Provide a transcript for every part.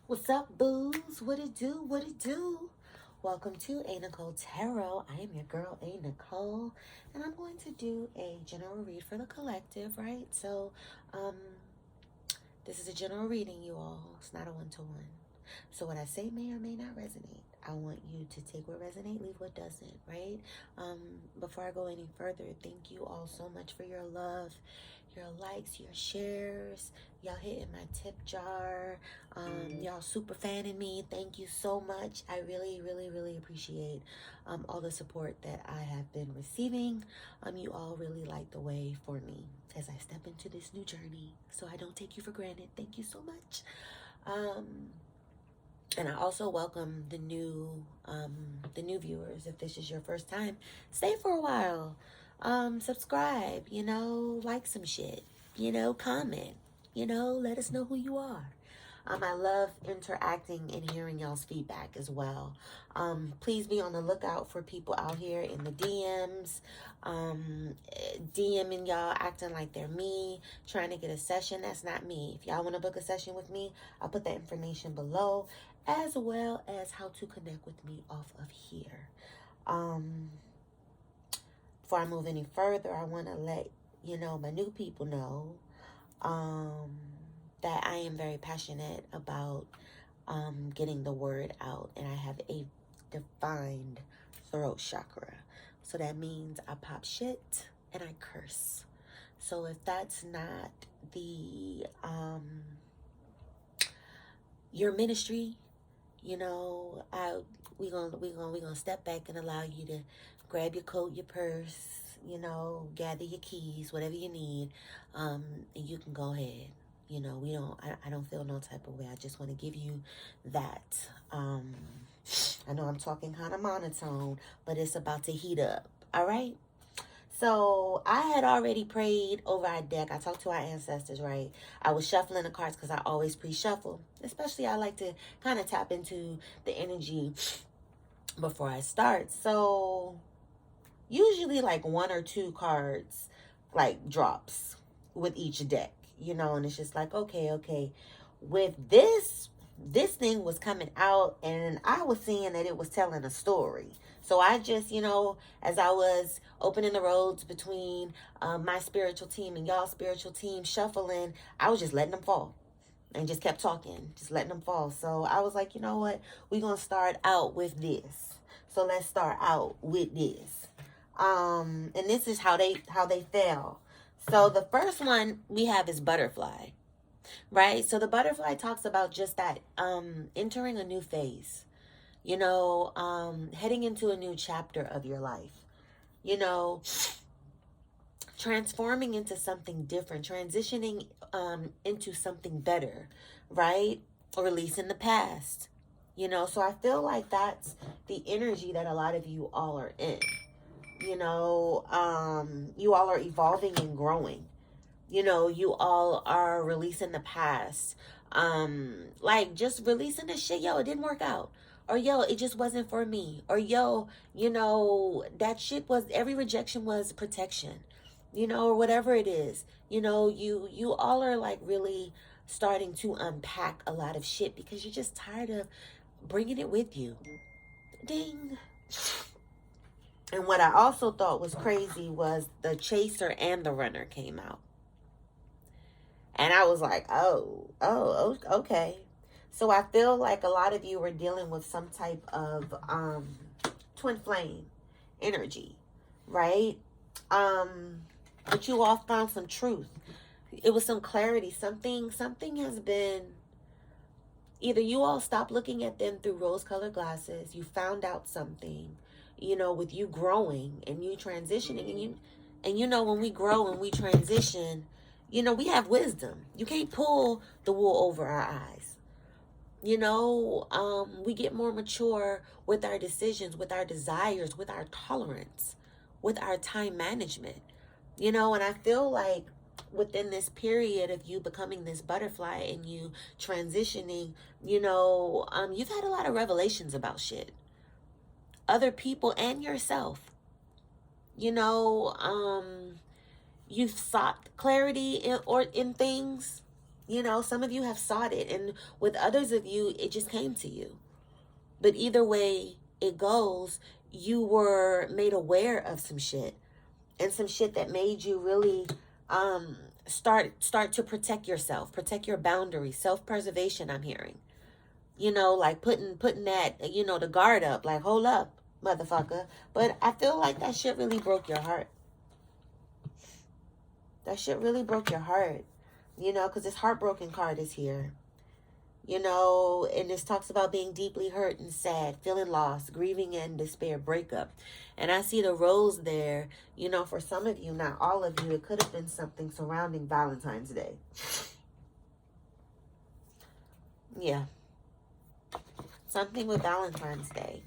What's up, booze? What it do? What it do? Welcome to a.Nichole Tarot. I am your girl, a.Nichole, and I'm going to do a general read for the collective, right? So, um, this is a general reading, you all. It's not a one-to-one. So what I say may or may not resonate. I want you to take what resonates, leave what doesn't, right? Before I go any further, thank you all so much for your love, your likes, your shares. Y'all hitting my tip jar. Y'all super fanning me. Thank you so much. I really, really, really appreciate all the support that I have been receiving. You all really light the way for me as I step into this new journey. So I don't take you for granted. Thank you so much. And I also welcome the new viewers. If this is your first time, stay for a while. Subscribe, like some shit, comment, let us know who you are. I love interacting and hearing y'all's feedback as well. Please be on the lookout for people out here in the DMs, DMing y'all, acting like they're me, trying to get a session. That's not me. If y'all want to book a session with me, I'll put that information below, as well as how to connect with me off of here. Before I move any further, I want to let my new people know that I am very passionate about getting the word out, and I have a defined throat chakra. So that means I pop shit and I curse. So if that's not the your ministry, we gonna step back and allow you to grab your coat, your purse, gather your keys, whatever you need, and you can go ahead. I don't feel no type of way. I just want to give you that. I know I'm talking kind of monotone, but it's about to heat up. All right. So I had already prayed over our deck. I talked to our ancestors, right? I was shuffling the cards because I always pre-shuffle. Especially I like to kind of tap into the energy before I start. So usually like one or two cards like drops with each deck, and it's just like, okay. With this thing was coming out and I was seeing that it was telling a story. So I just, as I was opening the roads between my spiritual team and y'all spiritual team shuffling, I was just letting them fall and just kept talking, just letting them fall. So I was like, you know what? We're going to start out with this. So let's start out with this. And this is how they fell. So the first one we have is butterfly, right? So the butterfly talks about just that, entering a new phase, heading into a new chapter of your life, transforming into something different, transitioning into something better, right? Or releasing the past, so I feel like that's the energy that a lot of you all are in. You all are evolving and growing. You all are releasing the past. Like just releasing the shit. Yo, it didn't work out. Or yo, it just wasn't for me. Or yo, that shit was, every rejection was protection. Or whatever it is. You all are like really starting to unpack a lot of shit because you're just tired of bringing it with you. Ding. And what I also thought was crazy was the chaser and the runner came out. And I was like, okay. So I feel like a lot of you are dealing with some type of twin flame energy, right? But you all found some truth. It was some clarity. Something has been, either you all stopped looking at them through rose-colored glasses. You found out something, with you growing and you transitioning. And when we grow and we transition, we have wisdom. You can't pull the wool over our eyes. We get more mature with our decisions, with our desires, with our tolerance, with our time management. And I feel like within this period of you becoming this butterfly and you transitioning, you've had a lot of revelations about shit. Other people and yourself. You've sought clarity in things, You know, some of you have sought it, and with others of you, it just came to you. But either way it goes, you were made aware of some shit, and some shit that made you really start to protect yourself, protect your boundaries, self-preservation. I'm hearing, you know, like putting that, you know, the guard up, like, hold up, motherfucker. But I feel like that shit really broke your heart. That shit really broke your heart, you know, because this heartbroken card is here. You know, and this talks about being deeply hurt and sad, feeling lost, grieving and despair, breakup. And I see the rose there, you know, for some of you, not all of you, it could have been something surrounding Valentine's Day. Yeah. Something with Valentine's Day.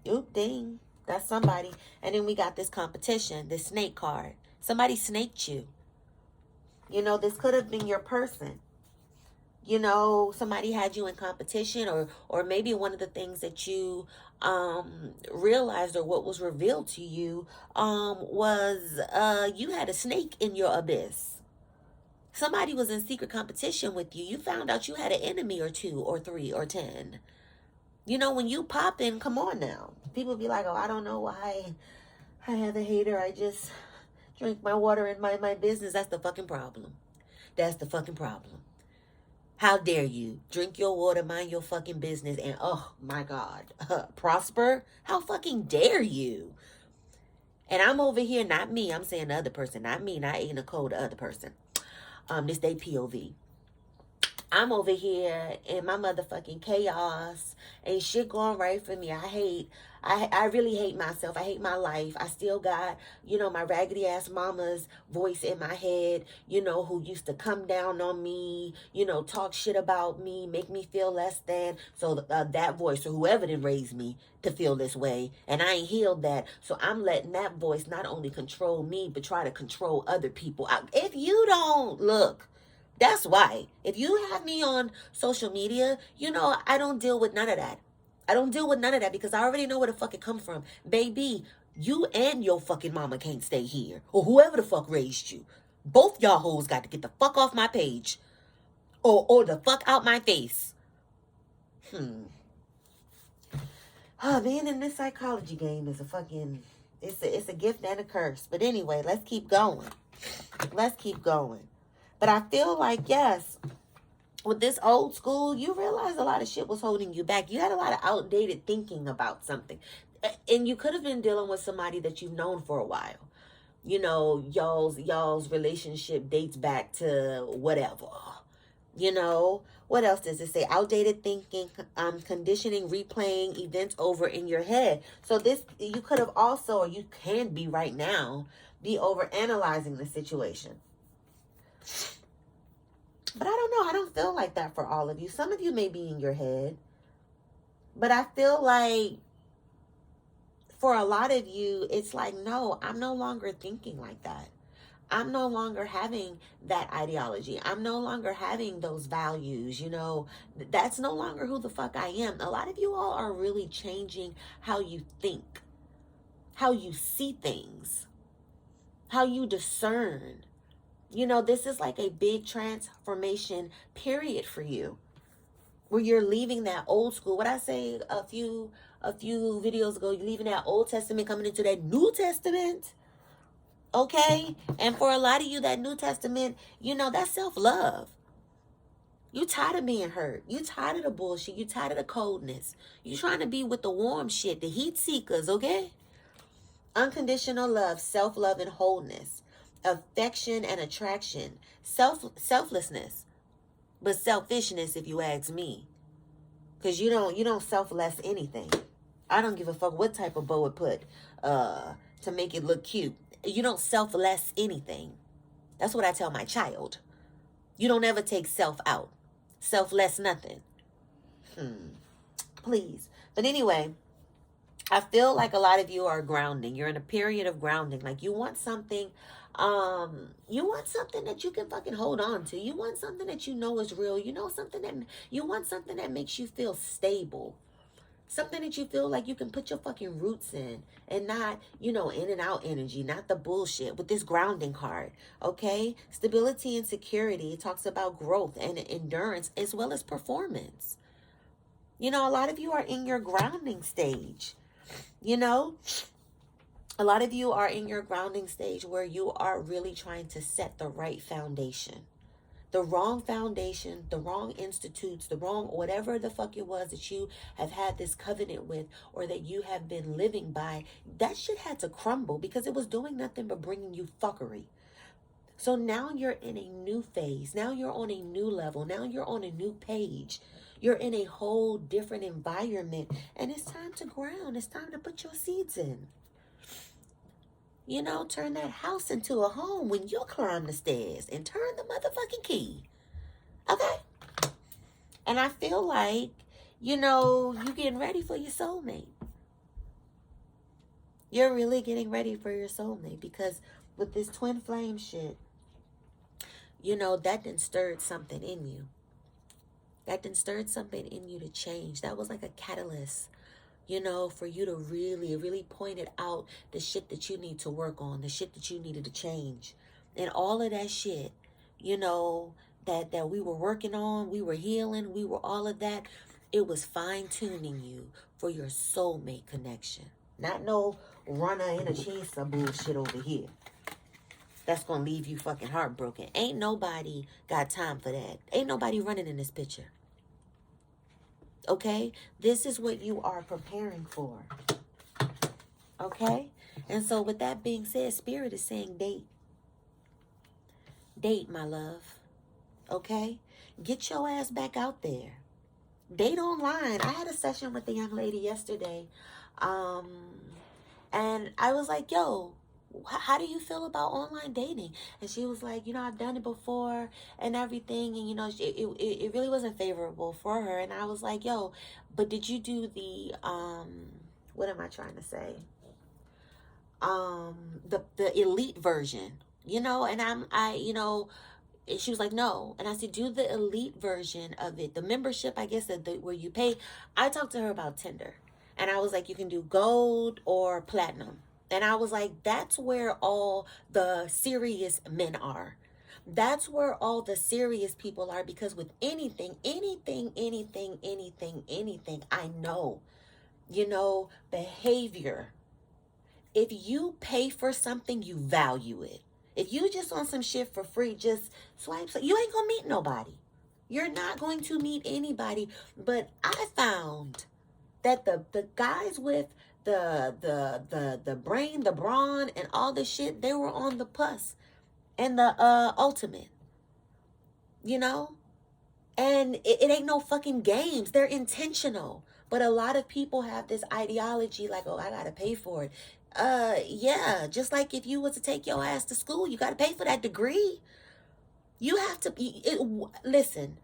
Oop, ding. That's somebody. And then we got this competition, this snake card. Somebody snaked you. You know, this could have been your person. You know, somebody had you in competition, or maybe one of the things that you realized, or what was revealed to you, was you had a snake in your abyss. Somebody was in secret competition with you. You found out you had an enemy or 2 or 3 or 10. You know, when you pop in, come on now. People be like, oh, I don't know why I have a hater. I just drink my water and mind my business. That's the fucking problem. That's the fucking problem. How dare you drink your water, mind your fucking business, and oh my God, prosper? How fucking dare you? And I'm over here, not me, I'm saying the other person, not me, not a.Nichole, the other person. This day POV. I'm over here in my motherfucking chaos. Ain't shit going right for me. I really hate myself. I hate my life. I still got, you know, my raggedy ass mama's voice in my head, you know, who used to come down on me, you know, talk shit about me, make me feel less than. So that voice, or whoever did raise me to feel this way, and I ain't healed that. So I'm letting that voice not only control me, but try to control other people. If you don't look, that's why. If you have me on social media, you know I don't deal with none of that. I don't deal with none of that because I already know where the fuck it come from. Baby, you and your fucking mama can't stay here. Or whoever the fuck raised you. Both y'all hoes got to get the fuck off my page. Or the fuck out my face. Being in this psychology game is a fucking... It's a gift and a curse. But anyway, let's keep going. Let's keep going. But I feel like, yes, with this old school, you realize a lot of shit was holding you back. You had a lot of outdated thinking about something. And you could have been dealing with somebody that you've known for a while. You know, y'all's relationship dates back to whatever. You know, what else does it say? Outdated thinking, conditioning, replaying events over in your head. So this, you could have also, or you can be right now, be over analyzing the situation. But I don't know. I don't feel like that for all of you. Some of you may be in your head. But I feel like for a lot of you, it's like, no, I'm no longer thinking like that. I'm no longer having that ideology. I'm no longer having those values, you know. That's no longer who the fuck I am. A lot of you all are really changing how you think, how you see things, how you discern. You know, this is like a big transformation period for you, where you're leaving that old school. What I say a few videos ago, you're leaving that Old Testament, coming into that New Testament. Okay? And for a lot of you, that New Testament, you know, that's self-love. You tired of being hurt. You tired of the bullshit. You tired of the coldness. You trying to be with the warm shit, the heat seekers, okay? Unconditional love, self-love and wholeness, affection and attraction, selflessness, but selfishness if you ask me. Because you don't selfless anything. I don't give a fuck what type of bow it put to make it look cute. You don't selfless anything. That's what I tell my child. You don't ever take self out. Selfless nothing. Please. But anyway, I feel like a lot of you are grounding. You're in a period of grounding. Like you want something, you want something that you can fucking hold on to. You want something that you know is real. You want something that makes you feel stable. Something that you feel like you can put your fucking roots in and not, you know, in and out energy, not the bullshit with this grounding card, okay? Stability and security. It talks about growth and endurance as well as performance. You know, a lot of you are in your grounding stage, you know? A lot of you are in your grounding stage where you are really trying to set the right foundation. The wrong foundation, the wrong institutes, the wrong whatever the fuck it was that you have had this covenant with or that you have been living by, that shit had to crumble because it was doing nothing but bringing you fuckery. So now you're in a new phase. Now you're on a new level. Now you're on a new page. You're in a whole different environment and it's time to ground. It's time to put your seeds in. You know, turn that house into a home when you climb the stairs and turn the motherfucking key. Okay? And I feel like, you know, you getting ready for your soulmate. You're really getting ready for your soulmate because with this twin flame shit, you know, that done stirred something in you. That done stirred something in you to change. That was like a catalyst, you know, for you to really, really point it out, the shit that you need to work on, the shit that you needed to change. And all of that shit, you know, that we were working on, we were healing, we were all of that. It was fine-tuning you for your soulmate connection. Not no runner and a chaser bullshit over here. That's going to leave you fucking heartbroken. Ain't nobody got time for that. Ain't nobody running in this picture. Okay? This is what you are preparing for. Okay? And so with that being said, Spirit is saying date. Date, my love. Okay? Get your ass back out there. Date online. I had a session with the young lady yesterday. And I was like, yo, how do you feel about online dating? And she was like, you know, I've done it before and everything. And, you know, it really wasn't favorable for her. And I was like, yo, but did you do the, what am I trying to say? The elite version, you know? And you know, she was like, no. And I said, do the elite version of it. The membership, I guess, where you pay. I talked to her about Tinder. And I was like, you can do gold or platinum. And I was like, that's where all the serious men are. That's where all the serious people are. Because with anything, I know, you know, behavior. If you pay for something, you value it. If you just on some shit for free, just swipe. You ain't going to meet nobody. You're not going to meet anybody. But I found that the guys with the brain, the brawn, and all the shit, they were on the plus and the ultimate, you know? And it ain't no fucking games. They're intentional. But a lot of people have this ideology like, oh, I gotta pay for it. Yeah, just like if you were to take your ass to school, you gotta pay for that degree. You have to listen.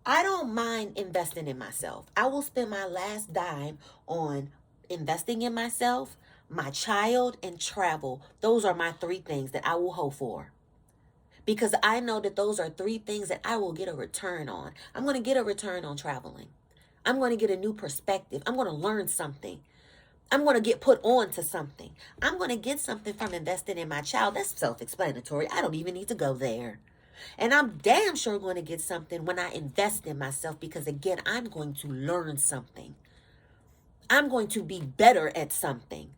I don't mind investing in myself. I will spend my last dime on investing in myself, my child, and travel. Those are my three things that I will hope for. Because I know that those are three things that I will get a return on. I'm going to get a return on traveling. I'm going to get a new perspective. I'm going to learn something. I'm going to get put on to something. I'm going to get something from investing in my child. That's self-explanatory. I don't even need to go there. And I'm damn sure going to get something when I invest in myself because, again, I'm going to learn something. I'm going to be better at something.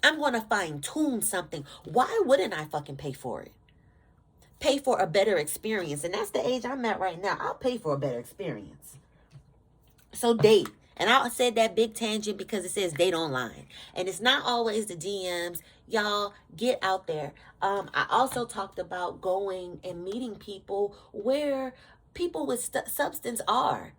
I'm going to fine-tune something. Why wouldn't I fucking pay for it? Pay for a better experience. And that's the age I'm at right now. I'll pay for a better experience. So date. And I said that big tangent because it says date online. And it's not always the DMs. Y'all, get out there. I also talked about going and meeting people where people with substance are.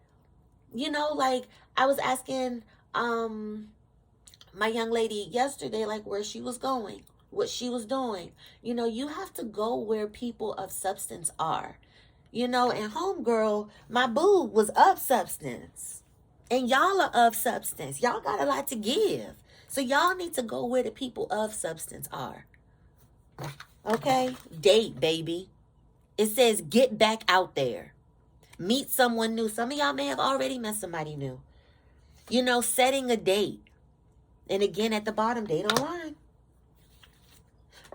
You know, like I was asking my young lady yesterday, like where she was going, what she was doing. You know, you have to go where people of substance are. You know, and homegirl, my boo was of substance. And y'all are of substance. Y'all got a lot to give. So y'all need to go where the people of substance are. Okay? Date, baby. It says get back out there. Meet someone new. Some of y'all may have already met somebody new. You know, setting a date. And again, at the bottom, date online.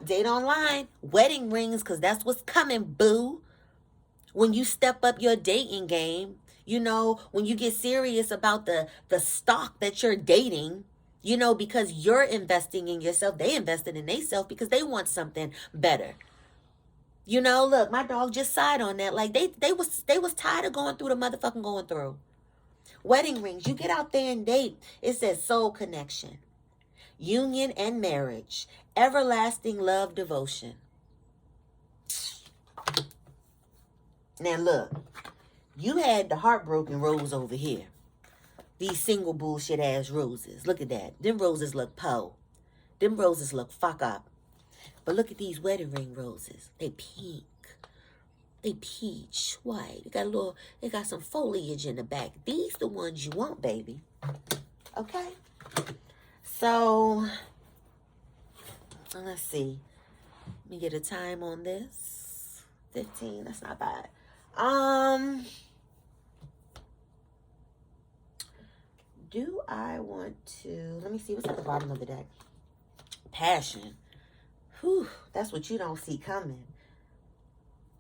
Date online. Wedding rings, because that's what's coming, boo. When you step up your dating game, you know, when you get serious about the stock that you're dating, you know, because you're investing in yourself, they invested in themselves because they want something better. You know, look, my dog just sighed on that. Like they was tired of going through the motherfucking going through. Wedding rings, you get out there and date. It says soul connection, union and marriage, everlasting love, devotion. Now look, you had the heartbroken rose over here. These single bullshit ass roses. Look at that. Them roses look po. Them roses look fuck up. But look at these wedding ring roses. They pink. They peach white. They got some foliage in the back. These the ones you want, baby. Okay? So, let's see. Let me get a time on this. 15. That's not bad. Do I want to... Let me see. What's at the bottom of the deck? Passion. Whew. That's what you don't see coming.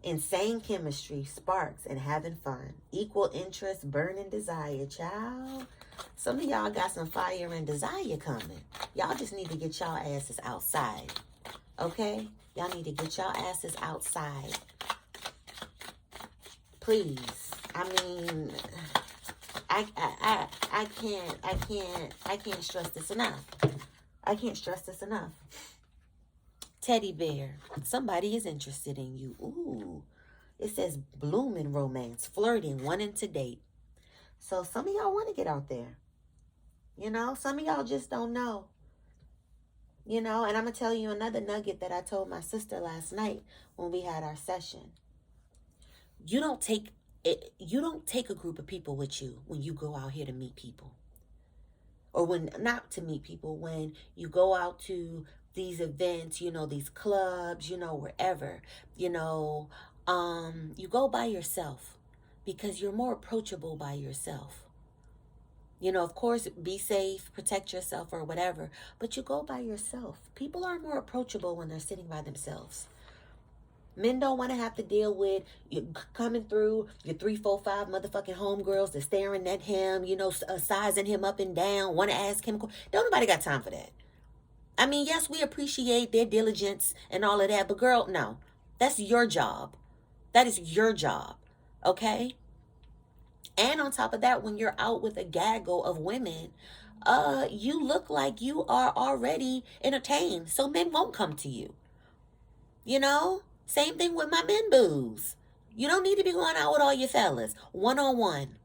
Insane chemistry, sparks, and having fun. Equal interest, burning desire, child. Some of y'all got some fire and desire coming. Y'all just need to get y'all asses outside. Okay? Y'all need to get y'all asses outside. Please. I mean, I can't stress this enough. I can't stress this enough. Teddy bear. Somebody is interested in you. Ooh. It says blooming romance, flirting, wanting to date. So some of y'all want to get out there. You know, some of y'all just don't know. You know, and I'm going to tell you another nugget that I told my sister last night when we had our session. You don't take a group of people with you when you go out here to meet people. Or when, not to meet people, when you go out to these events, you know, these clubs, you know, wherever, you know, you go by yourself because you're more approachable by yourself. You know, of course, be safe, protect yourself or whatever, but you go by yourself. People are more approachable when they're sitting by themselves. Men don't want to have to deal with you coming through your 3, 4, 5 motherfucking homegirls that's staring at him, you know, sizing him up and down, want to ask him. Don't nobody got time for that. I mean, yes, we appreciate their diligence and all of that, but girl, no. That's your job. That is your job, okay? And on top of that, when you're out with a gaggle of women, you look like you are already entertained, so men won't come to you. You know? Same thing with my men boos. You don't need to be going out with all your fellas. One-on-one.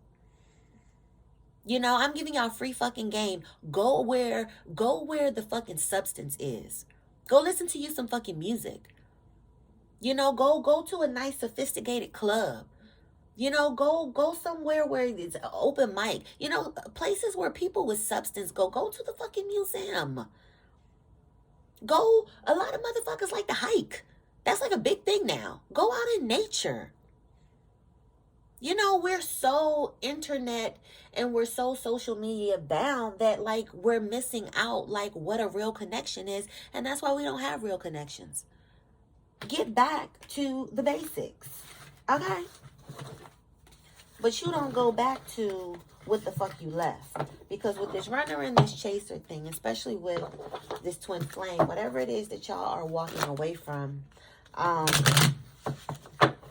You know, I'm giving y'all free fucking game. Go where the fucking substance is. Go listen to you some fucking music. You know, go to a nice sophisticated club. You know, go somewhere where it's an open mic. You know, places where people with substance go to the fucking museum. A lot of motherfuckers like to hike. That's like a big thing now. Go out in nature. You know, we're so internet and we're so social media bound that like we're missing out like what a real connection is. And that's why we don't have real connections. Get back to the basics. Okay? But you don't go back to what the fuck you left. Because with this runner and this chaser thing, especially with this twin flame, whatever it is that y'all are walking away from,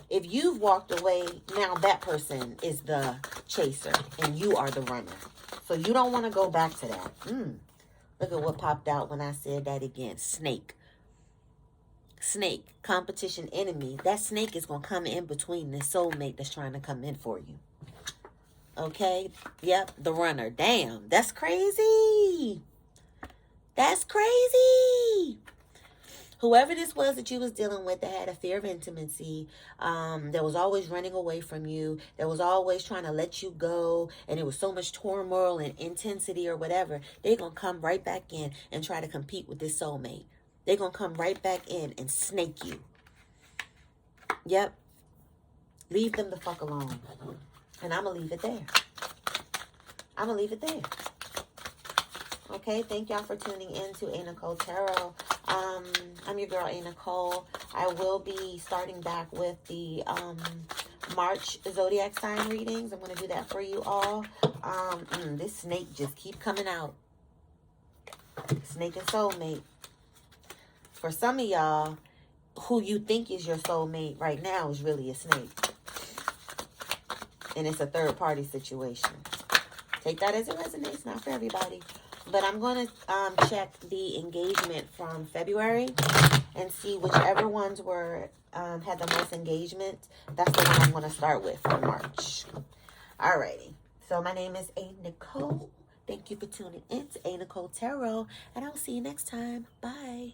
if you've walked away, now that person is the chaser and you are the runner. So you don't want to go back to that. Look at what popped out when I said that again. Snake. Snake. Competition enemy. That snake is going to come in between the soulmate that's trying to come in for you. Okay? Yep. The runner. Damn. That's crazy. That's crazy. Whoever this was that you was dealing with that had a fear of intimacy, that was always running away from you, that was always trying to let you go, and it was so much turmoil and intensity or whatever, they're going to come right back in and try to compete with this soulmate. They're going to come right back in and snake you. Yep. Leave them the fuck alone. And I'm going to leave it there. I'm going to leave it there. Okay, thank y'all for tuning in to a.Nichole Tarot. I'm your girl, a.Nichole. I will be starting back with the March zodiac sign readings. I'm going to do that for you all. This snake just keep coming out. Snake and soulmate. For some of y'all, who you think is your soulmate right now is really a snake. And it's a third party situation. Take that as it resonates, not for everybody. But I'm going to check the engagement from February and see whichever ones were had the most engagement. That's the one I'm going to start with for March. Alrighty. So my name is a.Nichole. Thank you for tuning in to a.Nichole Tarot. And I'll see you next time. Bye.